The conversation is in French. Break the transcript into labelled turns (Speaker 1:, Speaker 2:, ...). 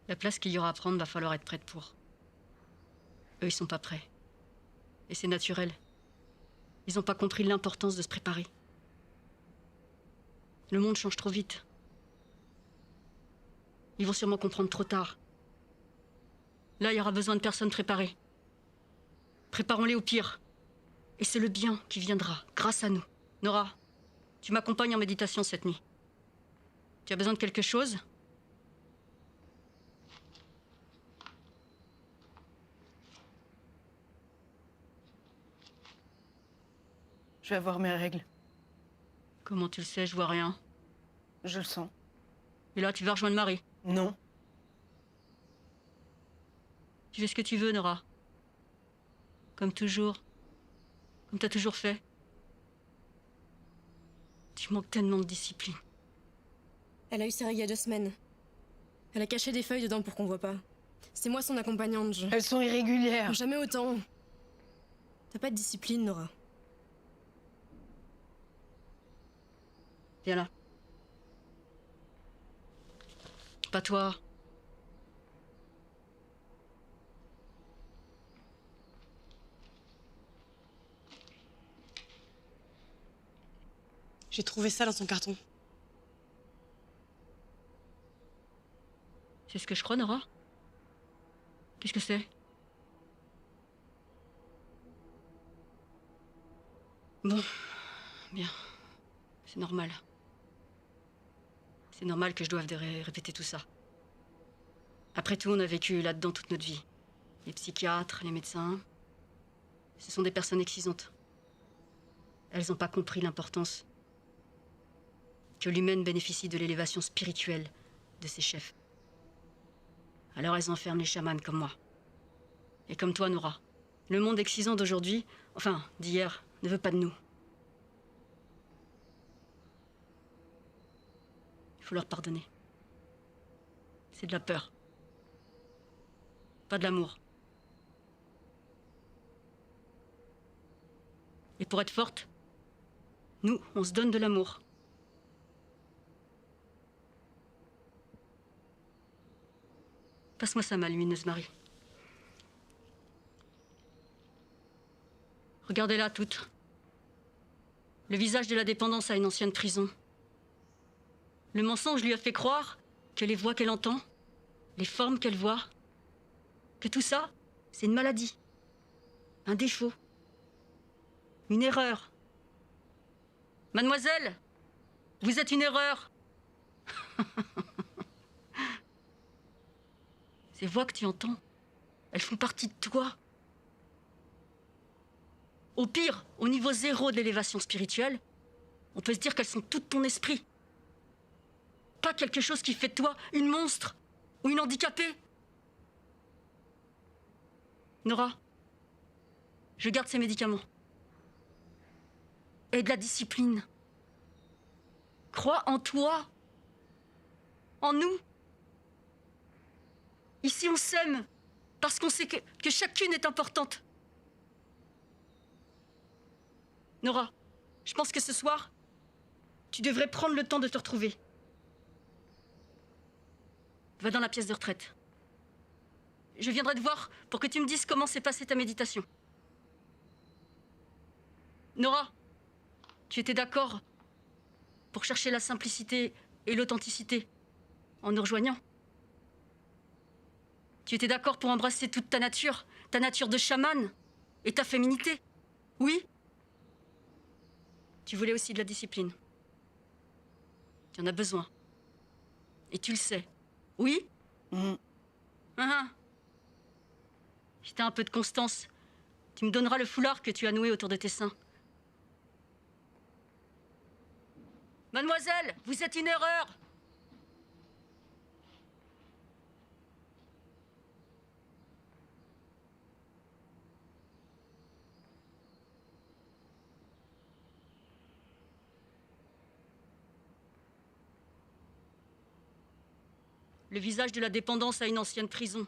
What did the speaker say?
Speaker 1: La place qu'il y aura à prendre, va falloir être prête pour. Eux, ils sont pas prêts. Et c'est naturel. Ils ont pas compris l'importance de se préparer. Le monde change trop vite. Ils vont sûrement comprendre trop tard. Là, il y aura besoin de personnes préparées. Préparons-les au pire. Et c'est le bien qui viendra, grâce à nous. Nora, tu m'accompagnes en méditation cette nuit. Tu as besoin de quelque chose ?
Speaker 2: Je vais avoir mes règles.
Speaker 1: Comment tu le sais, je vois rien.
Speaker 2: Je le sens.
Speaker 1: Et là, tu vas rejoindre Marie.
Speaker 2: Non.
Speaker 1: Tu fais ce que tu veux, Nora. Comme toujours. Comme t'as toujours fait. Tu manques tellement de discipline.
Speaker 3: Elle a eu ses règles il y a 2 semaines. Elle a caché des feuilles dedans pour qu'on voit pas. C'est moi son accompagnante,
Speaker 2: Elles sont irrégulières.
Speaker 3: Jamais autant. T'as pas de discipline, Nora.
Speaker 1: Viens là. Pas toi.
Speaker 4: J'ai trouvé ça dans son carton.
Speaker 1: C'est ce que je crois, Nora ? Qu'est-ce que c'est ? Bon, bien. C'est normal. C'est normal que je doive répéter tout ça. Après tout, on a vécu là-dedans toute notre vie. Les psychiatres, les médecins, ce sont des personnes excisantes. Elles n'ont pas compris l'importance que l'humaine bénéficie de l'élévation spirituelle de ses chefs. Alors elles enferment les chamans comme moi. Et comme toi, Nora. Le monde excisant d'aujourd'hui, enfin, d'hier, ne veut pas de nous. Il faut leur pardonner. C'est de la peur. Pas de l'amour. Et pour être forte, nous, on se donne de l'amour. Passe-moi ça, ma lumineuse Marie. Regardez-la toutes. Le visage de la dépendance à une ancienne prison. Le mensonge lui a fait croire que les voix qu'elle entend, les formes qu'elle voit, que tout ça, c'est une maladie, un défaut, une erreur. Mademoiselle, vous êtes une erreur. Ces voix que tu entends, elles font partie de toi. Au pire, au niveau 0 de l'élévation spirituelle, on peut se dire qu'elles sont toutes ton esprit. Pas quelque chose qui fait de toi une monstre ou une handicapée. Nora, je garde ces médicaments. Et de la discipline. Crois en toi. En nous. Ici, on s'aime parce qu'on sait que chacune est importante. Nora, je pense que ce soir, tu devrais prendre le temps de te retrouver. Va dans la pièce de retraite. Je viendrai te voir pour que tu me dises comment s'est passée ta méditation. Nora, tu étais d'accord pour chercher la simplicité et l'authenticité en nous rejoignant. Tu étais d'accord pour embrasser toute ta nature de chamane et ta féminité. Oui. Tu voulais aussi de la discipline. Tu en as besoin. Et tu le sais. Oui. Si t'as un peu de constance, tu me donneras le foulard que tu as noué autour de tes seins. Mademoiselle, vous êtes une erreur. Le visage de la dépendance à une ancienne prison.